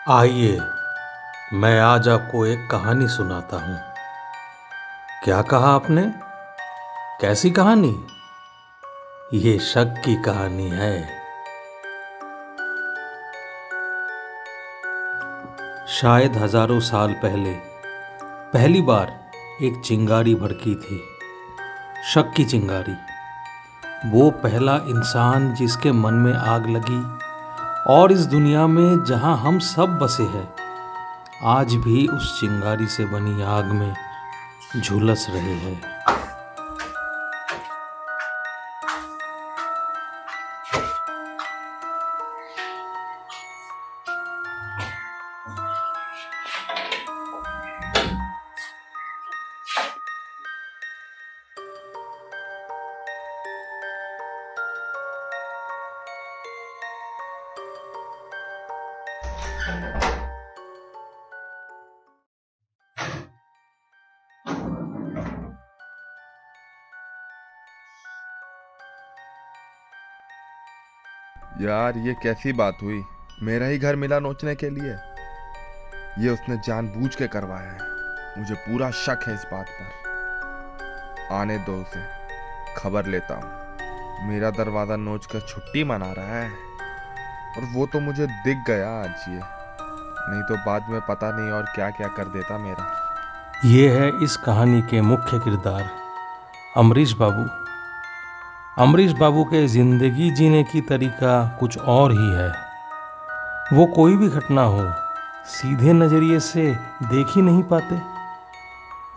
आइए, मैं आज आपको एक कहानी सुनाता हूँ। क्या कहा आपने? कैसी कहानी? ये शक की कहानी है। शायद हजारों साल पहले पहली बार एक चिंगारी भड़की थी। शक की चिंगारी। वो पहला इंसान जिसके मन में आग लगी और इस दुनिया में जहां हम सब बसे हैं, आज भी उस चिंगारी से बनी आग में झुलस रहे हैं। यार, ये कैसी बात हुई? मेरा ही घर मिला नोचने के लिए। ये उसने जानबूझ के करवाया है। मुझे पूरा शक है इस बात पर। आने दो उसे, खबर लेता हूँ। मेरा दरवाजा नोच कर छुट्टी मना रहा है और वो तो मुझे दिख गया आज। ये नहीं तो बाद में पता नहीं और क्या क्या कर देता मेरा। ये है इस कहानी के मुख्य किरदार अमरीश बाबू। अमरीश बाबू के जिंदगी जीने की तरीका कुछ और ही है। वो कोई भी घटना हो सीधे नजरिए से देख ही नहीं पाते।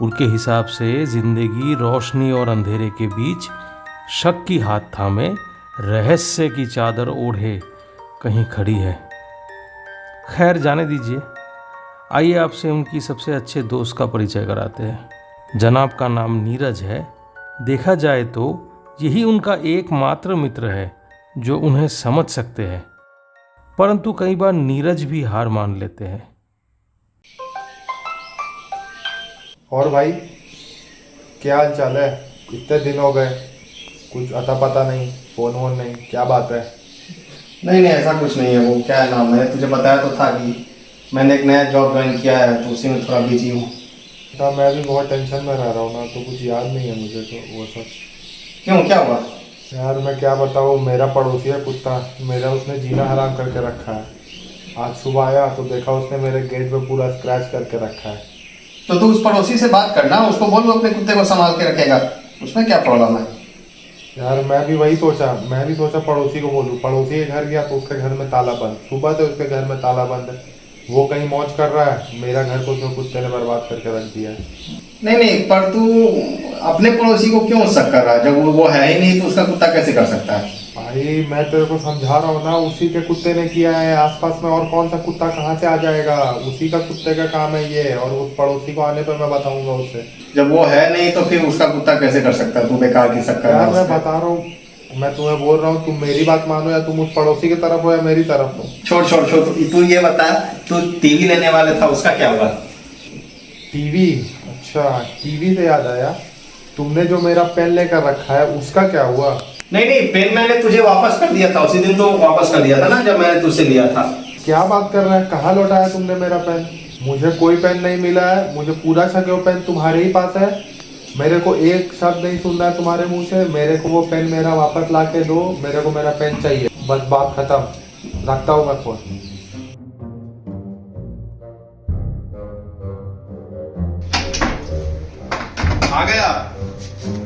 उनके हिसाब से जिंदगी रोशनी और अंधेरे के बीच शक की हाथ थामे रहस्य की चादर ओढ़े कहीं खड़ी है। खैर, जाने दीजिए। आइए आपसे उनकी सबसे अच्छे दोस्त का परिचय कराते हैं। जनाब का नाम नीरज है। देखा जाए तो यही उनका एकमात्र मित्र है जो उन्हें समझ सकते हैं, परंतु कई बार नीरज भी हार मान लेते हैं। और भाई, क्या हाल चाल है? इतने दिन हो गए, कुछ अता पता नहीं, फोन वोन नहीं, क्या बात है? नहीं नहीं, ऐसा कुछ नहीं है। वो क्या है नाम, मैंने तुझे बताया तो था कि मैंने एक नया जॉब ज्वाइन किया है, तो उसी में थोड़ा बिजी हूँ। हाँ, मैं भी बहुत टेंशन में रह रहा हूँ ना, तो कुछ याद नहीं है मुझे तो वो सब। क्यों, क्या हुआ? यार मैं क्या बताऊँ, मेरा पड़ोसी है कुत्ता, मेरा उसने जीना हराम करके रखा है। आज सुबह आया तो देखा उसने मेरे गेट पे पूरा स्क्रैच करके रखा है। तो तू उस पड़ोसी से बात करना, उसको बोल वो अपने कुत्ते को संभाल के रखेगा। उसमें क्या प्रॉब्लम है? यार मैं भी सोचा पड़ोसी को बोलूँ। पड़ोसी के घर गया तो उसके घर में ताला बंद, सुबह से उसके घर में ताला बंद है। वो कहीं मौज कर रहा है, मेरा घर को उसने कुत्ते ने बर्बाद करके रख दिया है। नहीं नहीं, पर तू अपने पड़ोसी को क्यों शक कर रहा है? जब वो है ही नहीं तो उसका कुत्ता कैसे कर सकता है? भाई मैं तेरे को समझा रहा हूँ ना, उसी के कुत्ते ने किया है। आसपास में और कौन सा कुत्ता कहाँ से आ जाएगा? उसी का कुत्ते का काम है ये, और उस पड़ोसी को आने पर मैं बताऊंगा उससे। जब वो है नहीं तो फिर उसका कुत्ता कैसे कर सकता है? तू बेकार की शक कर रहा यार है मैं उस पे। बता रहा हूँ, मैं तुम्हें बोल रहा हूँ, तुम मेरी बात मानो या तुम उस पड़ोसी की तरफ हो या मेरी तरफ हो। छोड़ छोड़ छोड़, तू ये बता, तू टीवी लेने वाले था, उसका क्या हुआ? टीवी? अच्छा, टीवी से याद आया, तुमने जो मेरा पेन लेकर रखा है उसका क्या हुआ? नहीं नहीं, पेन मैंने तुझे वापस कर दिया था उसी दिन, तो वापस कर दिया था ना जब मैंने तुझसे लिया था। क्या बात कर रहा है? कहाँ लौटाया तुमने मेरा पेन? मुझे कोई पेन नहीं मिला है। मुझे पूरा शक है वो पेन तुम्हारे ही पास है। मेरे को एक शब्द नहीं सुन रहा है तुम्हारे मुंह से। मेरे को वो पेन मेरा वापस ला के दो। मेरे को मेरा पेन चाहिए, बस बात खत्म। रखता हूँ मैं फोन। आ गया।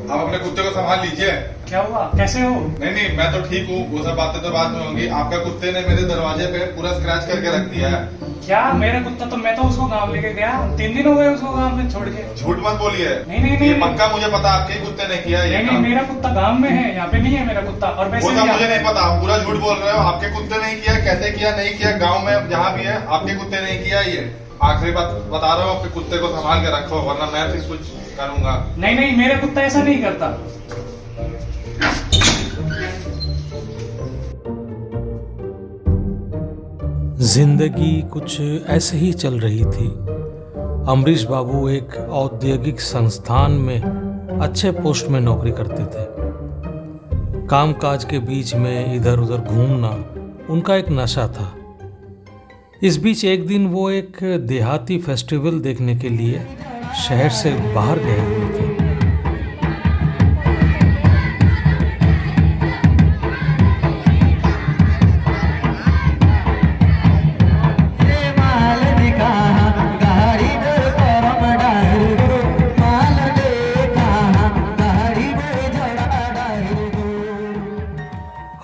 आप अपने कुत्ते को संभाल लीजिए। क्या हुआ? कैसे हो? नहीं नहीं, मैं तो ठीक हूँ। वो सब बातें तो बाद में होंगी। आपका कुत्ते ने मेरे दरवाजे पे पूरा स्क्रैच करके रख दिया है। क्या मेरा कुत्ता? तो मैं तो उसको गांव लेके गया, 3 दिन हो गए उसको गांव में छोड़ के। झूठ मत बोलिए। नहीं, नहीं, ये नहीं। पक्का मुझे पता आपके ही कुत्ते ने किया है ये नहीं नहीं, काम। मेरा कुत्ता गांव में है, यहाँ पे नहीं है मेरा कुत्ता। और वो वैसे सब भी मुझे नहीं पता। आप पूरा झूठ बोल रहे हो। आपके कुत्ते ने किया, कैसे किया, नहीं किया। गाँव में जहाँ भी है आपके कुत्ते ने किया ये। आखिरी बात बता रहा हूँ, अपने कुत्ते को संभाल के रखो, वरना मैं फिर कुछ करूंगा। नहीं नहीं, मेरा कुत्ता ऐसा नहीं करता। जिंदगी कुछ ऐसे ही चल रही थी। अमरीश बाबू एक औद्योगिक संस्थान में अच्छे पोस्ट में नौकरी करते थे। कामकाज के बीच में इधर उधर घूमना उनका एक नशा था। इस बीच एक दिन वो एक देहाती फेस्टिवल देखने के लिए शहर से बाहर गए हुए थे।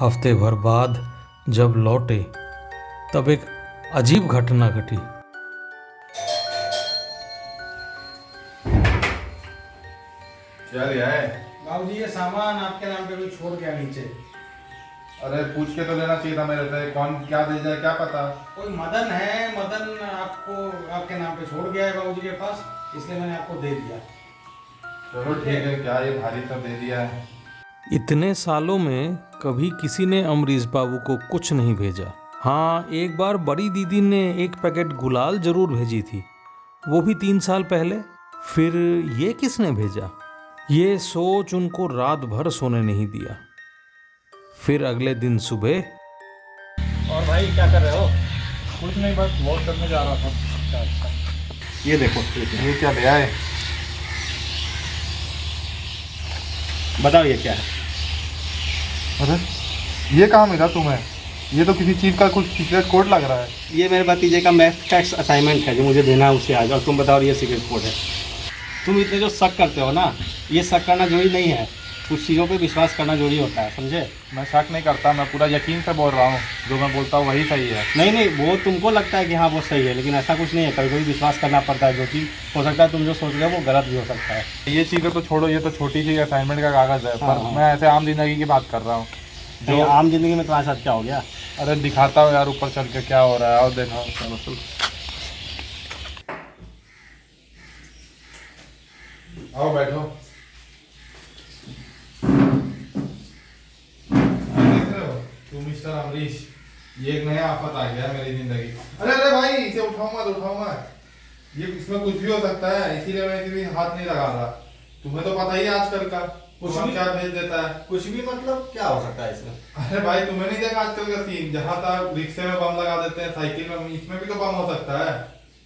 हफ्ते भर बाद जब लौटे तब एक अजीब घटना घटी। क्या लिया है? बाबूजी ये सामान आपके नाम पे कोई छोड़ गया नीचे। अरे पूछ के तो लेना चाहिए था मेरे से, कौन क्या दे जाए क्या पता। कोई मदन है, मदन आपको आपके नाम पे छोड़ गया है बाबूजी के पास, इसलिए मैंने आपको दे दिया। चलो ठीक है, क्या ये भारी सब दे दिया है। इतने सालों में कभी किसी ने अमरीश बाबू को कुछ नहीं भेजा। हाँ, एक बार बड़ी दीदी ने एक पैकेट गुलाल जरूर भेजी थी, वो भी 3 साल पहले। फिर ये किसने भेजा? ये सोच उनको रात भर सोने नहीं दिया। फिर अगले दिन सुबह। और भाई क्या कर रहे हो? कुछ नहीं, बस वॉक करने जा रहा था। ये देखो, ये क्या लिया है? बताओ ये क्या है? अरे ये कहाँ मिला तुम्हें? ये तो किसी चीज़ का कुछ सीक्रेट कोड लग रहा है। ये मेरे भतीजे का मैथ टैक्स असाइनमेंट है जो मुझे देना है उसे आज, और तुम बताओ ये सीक्रेट कोड है। तुम इतने जो शक करते हो ना, ये शक करना जरूरी नहीं है, कुछ चीज़ों पे विश्वास करना जरूरी होता है, समझे? मैं शक नहीं करता, मैं पूरा यकीन से बोल रहा हूँ, जो मैं बोलता हूँ वही सही है। नहीं नहीं, वो तुमको लगता है कि हाँ वो सही है, लेकिन ऐसा कुछ नहीं है। कभी कभी विश्वास करना पड़ता है, जो कि हो सकता है तुम जो सोच रहे हो वो गलत भी हो सकता है। ये चीज़ें तो छोड़ो, ये तो छोटी सी असाइनमेंट का कागज़ है, पर हाँ। मैं ऐसे आम जिंदगी की बात कर रहा हूँ। जो आम जिंदगी में तुम्हारे साथ क्या हो गया? अरे दिखाता हूँ यार ऊपर चल के क्या हो रहा है, और देखो। चलो चलो आओ बैठो। देख रहे हो तुम मिस्टर अमरीश, ये एक नया आफत आ गया है मेरी जिंदगी। अरे अरे भाई, इसे उठाओ मत। ये इसमें कुछ भी हो सकता है, इसीलिए मैं इसी हाथ नहीं लगा रहा। तुम्हें तो पता ही है आजकल का कुछ कौन भी क्या भेज देता है। कुछ भी मतलब क्या हो सकता है इसमें? अरे भाई, तुम्हें नहीं देखा आजकल का सीन, जहाँ तक रिक्शे में बम लगा देते हैं, साइकिल में, इसमें भी तो बम हो सकता है।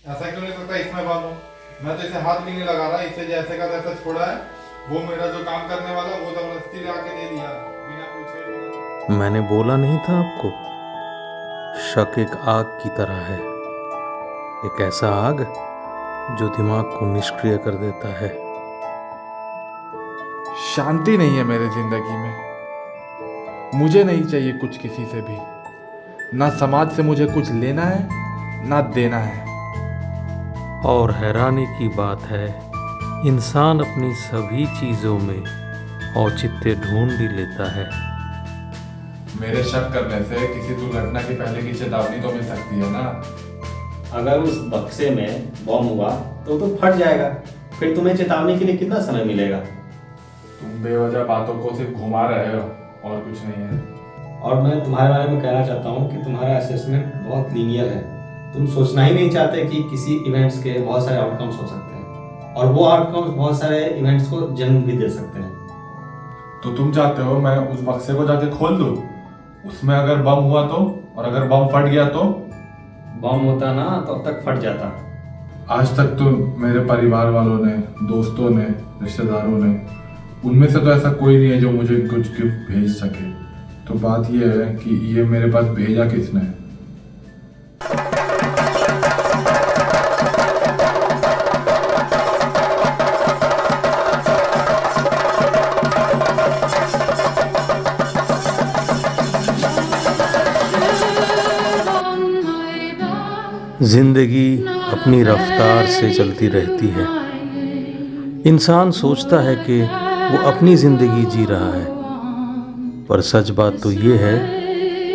ऐसा क्यों नहीं सकता इसमें बम हो? मैं तो इसे हाथ भी नहीं लगा रहा, इसे जैसे का तैसा छोड़ा है। वो मेरा जो काम करने वाला वो जबरदस्ती लाके दे दिया बिना पूछे। मैंने बोला नहीं था आपको, शक एक आग की तरह है, एक ऐसा आग जो दिमाग को निष्क्रिय कर देता है। शांति नहीं है मेरे जिंदगी में। मुझे नहीं चाहिए कुछ किसी से भी, ना समाज से मुझे कुछ लेना है ना देना है। और हैरानी की बात है, इंसान अपनी सभी चीजों में औचित्य ढूंढ ही लेता है। मेरे शक करने से किसी दुर्घटना के पहले की चेतावनी तो मिल सकती है ना। अगर उस बक्से में बम हुआ तो फट जाएगा, फिर तुम्हें चेतावनी के लिए कितना समय मिलेगा? तुम बेवजह बातों को सिर्फ घुमा रहे हो और कुछ नहीं है। और मैं तुम्हारे बारे में कहना चाहता हूँ कि तुम्हारा असेसमेंट बहुत लीनियर है। तुम सोचना ही नहीं चाहते कि किसी इवेंट्स के बहुत सारे आउटकम्स हो सकते हैं, और वो आउटकम्स बहुत सारे इवेंट्स को जन्म भी दे सकते हैं। तो तुम चाहते हो मैं उस बक्से को जाके खोल दूं, उसमें अगर बम हुआ तो, और अगर बम फट गया तो? बम होता ना तो अब तक फट जाता। आज तक तो मेरे परिवार वालों ने, दोस्तों ने, रिश्तेदारों ने, उनमें से तो ऐसा कोई नहीं है जो मुझे कुछ गिफ्ट भेज सके। तो बात यह है कि ये मेरे पास भेजा किसने है? जिंदगी अपनी रफ्तार से चलती रहती है। इंसान सोचता है कि वो अपनी जिंदगी जी रहा है, पर सच बात तो ये है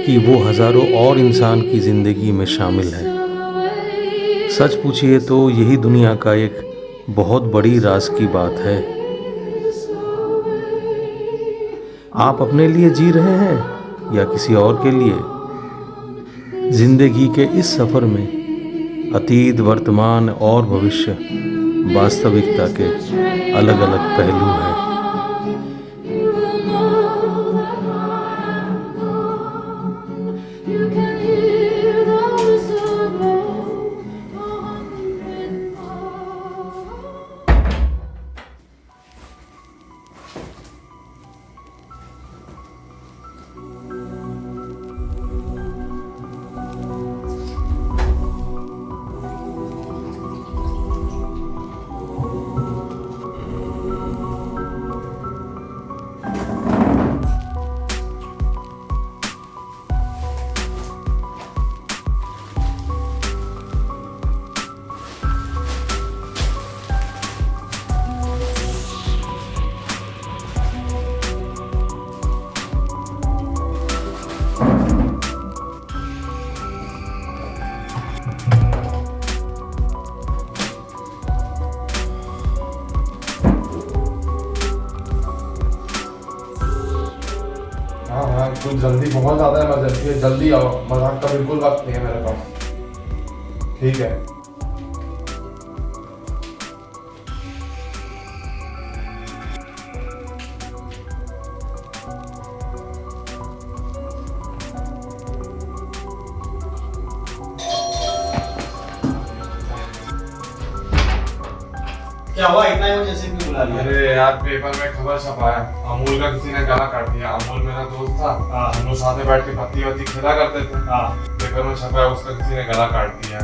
कि वो हजारों और इंसान की जिंदगी में शामिल है। सच पूछिए तो यही दुनिया का एक बहुत बड़ी राज की बात है। आप अपने लिए जी रहे हैं या किसी और के लिए? जिंदगी के इस सफर में अतीत, वर्तमान और भविष्य, वास्तविकता के अलग अलग पहलू हैं। You can hear the whistle blow. कुछ जल्दी, बहुत ज़्यादा इमरजेंसी है, जल्दी आओ, मजाक का बिल्कुल वक्त नहीं है मेरे पास। ठीक है। क्या हुआ, इतना इमरजेंसी क्यों बुला लिया? अरे यार, पेपर में खबर छपाया, अमूल का किसी ने गला काट दिया। अमूल मेरा दोस्त था, हम लोग साथ में बैठ के पत्ती वत्ती खेला करते थे। पेपर में छपाया उसका किसी ने गला काट दिया।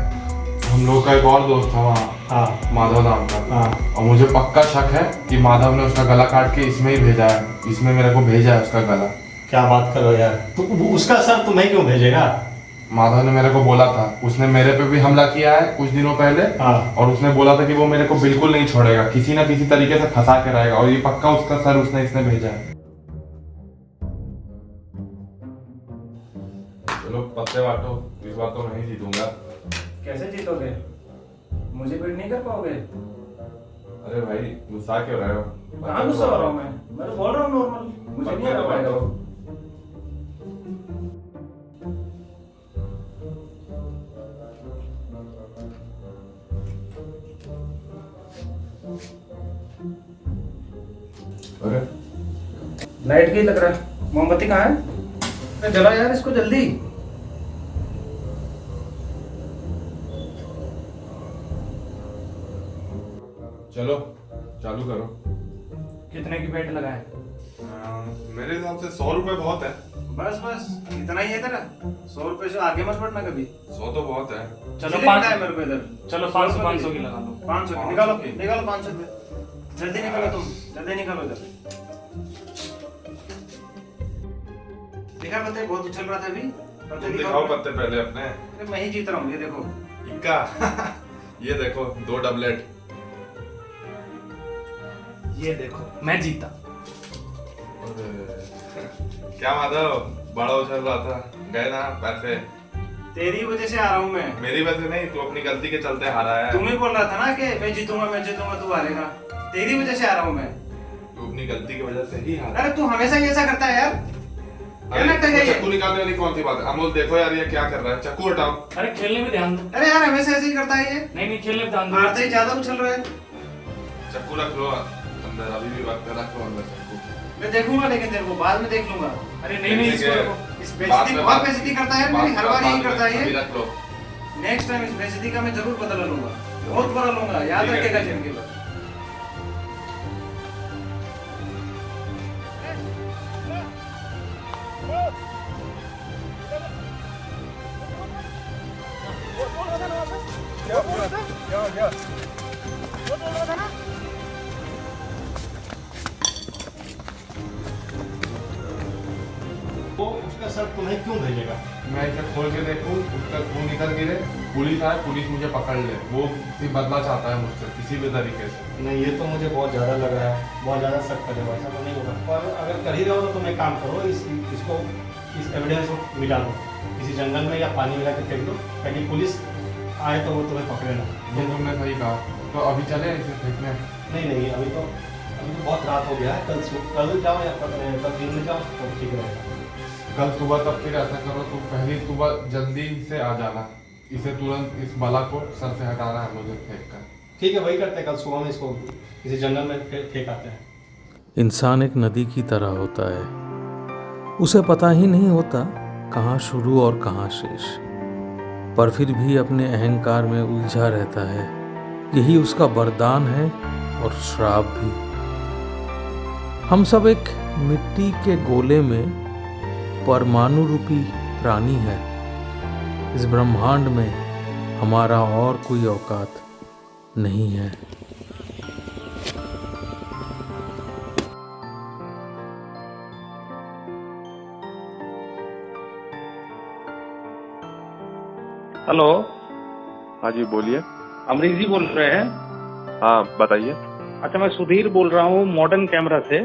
हम लोग का एक और दोस्त था वहाँ, माधव नाम का, और मुझे पक्का शक है कि माधव ने उसका गला काट के इसमें ही भेजा है, इसमें मेरे को भेजा है उसका गला। क्या बात करो यार, तो उसका सर तुम्हें क्यों भेजेगा? माधव ने मेरे को बोला था, उसने मेरे पे भी हमला किया है कुछ दिनों पहले, और उसने बोला था कि वो मेरे को बिल्कुल नहीं छोड़ेगा, किसी ना किसी तरीके से फंसा के रहेगा, और ये पक्का उसका सर इसने भेजा है। चलो पत्ते बांटो, इस बार तो नहीं जीतूंगा। कैसे जीतोगे? मुझे बीट नहीं कर पाओगे? अरे भाई, गुस्सा क्यों रहे हो? कहाँ गुस्सा हो रहा हूँ मैं तो बोल रहा हूँ नॉर्मल, मुझे नहीं आ पाएगा। अरे लाइट की लग रहा है, मोमबत्ती कहाँ है? अरे जला यार इसको जल्दी। चलो चालू करो। कितने की बेट लगाए? मेरे हिसाब से 100 रुपए बहुत है। बस बस इतना ही है तेरा? 100 रुपए से आगे मत बढ़ना कभी। 100 तो बहुत है। चलो 5 है मेरे को इधर। चलो 500 की लगा लो। 500 की निकालो, निकालो 500 की। जल्दी निकालो तुम, जल्दी निकालो इधर। देखा पत्ते बहुत उछल रहा था अभी। पत्ते दिखाओ पत्ते पहले अपने। अरे मैं ही जीत रहा हूँ, ये देखो। इक्का। ये देखो 2 डबलेट। ये देखो मैं जीता। क्या माधव, बड़ा उछल रहा था, गए ना पैसे? तेरी वजह से आ रहा हूँ मैं। मेरी वजह नहीं, तू अपनी गलती के चलते हारा है। तुम ही बोल रहा था ना कि मैं जीतूंगा तू हारेगा। तेरी वजह से आ रहा हूँ मैं। तू अपनी गलती की वजह से ही हारा। अरे तू हमेशा ही ऐसा करता है यार। क्या लगता है ये? चक्कू निकालने वाली कौन सी बात है? अमोल देखो यार, ये क्या कर रहा है, चक्कू हटाओ। अरे खेलने में ध्यान दो। अरे यार हमेशा ऐसे ही करता है ये। नहीं खेलने में ध्यान दो। मारते ही ज्यादा उछल रहा है। चक्कू रख लो अंदर, अभी भी वक्त है, रख लो अंदर चक्कू। मैं देखूंगा, लेकिन तेरे को बाद में देख लूंगा। अरे नहीं इसको रखो। इस बेइज्जती बहुत बेइज्जती करता है मेरी, हर बार यही करता है ये। रख लो। नेक्स्ट टाइम इस बेइज्जती का मैं जरूर बदला लूंगा, बहुत बड़ा लूंगा, याद रखेगा जिंदगी भर। वो उसका सर तुम्हें क्यों भेजेगा? मैं इसे खोल के देखूं, उसका खून निकल गिरे, पुलिस आए, पुलिस मुझे पकड़ ले, वो सिर्फ बदला चाहता है मुझसे किसी भी तरीके से। नहीं, ये तो मुझे बहुत ज़्यादा लग रहा है, बहुत ज़्यादा शक करे, ऐसा तो नहीं होगा। और अगर कर ही रहे हो तो तुम एक काम करो, इसको इस एविडेंस को मिटा दो, किसी जंगल में या पानी मिला के फेंक दो, ताकि पुलिस आए तो वो तुम्हें पकड़े ना। ये तुमने सही कहा, तो अभी चले इसे फेंकने? नहीं, अभी तो बहुत रात हो गया है, कल जाओ या कल दिन में जाओ तो ठीक रहेगा। कल सुबह तक फिर ऐसा करो, तू पहली सुबह जल्दी से आ जाना, इसे तुरंत इस बला को सर से हटाना है मुझे फेंक कर। ठीक है, वही करते हैं, कल सुबह में इसको किसी जंगल में फेंक आते हैं। इंसान एक नदी की तरह होता है, उसे पता ही नहीं होता कहाँ शुरू और कहाँ शेष, पर फिर भी अपने अहंकार में उलझा रहता है। यही उसका वरदान है और श्राप भी। हम सब एक मिट्टी के गोले में परमाणु रूपी प्राणी है। इस ब्रह्मांड में हमारा और कोई औकात नहीं है। हेलो, हाँ जी बोलिए। अमरीश जी बोल रहे हैं? हाँ बताइए। अच्छा, मैं सुधीर बोल रहा हूँ मॉडर्न कैमरा से।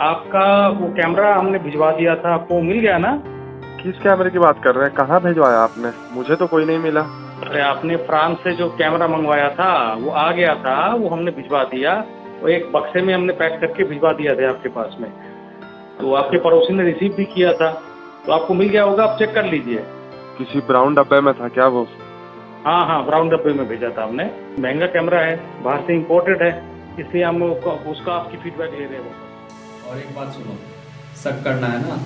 आपका वो कैमरा हमने भिजवा दिया था, आपको मिल गया ना? किस कैमरे की बात कर रहे हैं? कहाँ भिजवाया आपने? मुझे तो कोई नहीं मिला। अरे आपने फ्रांस से जो कैमरा मंगवाया था वो आ गया था, वो हमने भिजवा दिया। वो एक बक्से में हमने पैक करके भिजवा दिया था आपके पास में, तो आपके पड़ोसी ने रिसीव भी किया था। तो आपको मिल गया होगा, आप चेक कर लीजिए। किसी ब्राउन डब्बे में था क्या वो? हाँ हाँ, ब्राउन डब्बे में भेजा था हमने। महंगा कैमरा है, बाहर से इम्पोर्टेड है, इसलिए हम उसका आपकी फीडबैक ले रहे हैं। और एक बात सुनो, शक करना है ना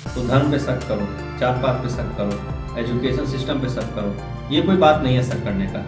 तो धर्म पे शक करो, जात पात पे शक करो, एजुकेशन सिस्टम पे शक करो। ये कोई बात नहीं है शक करने का।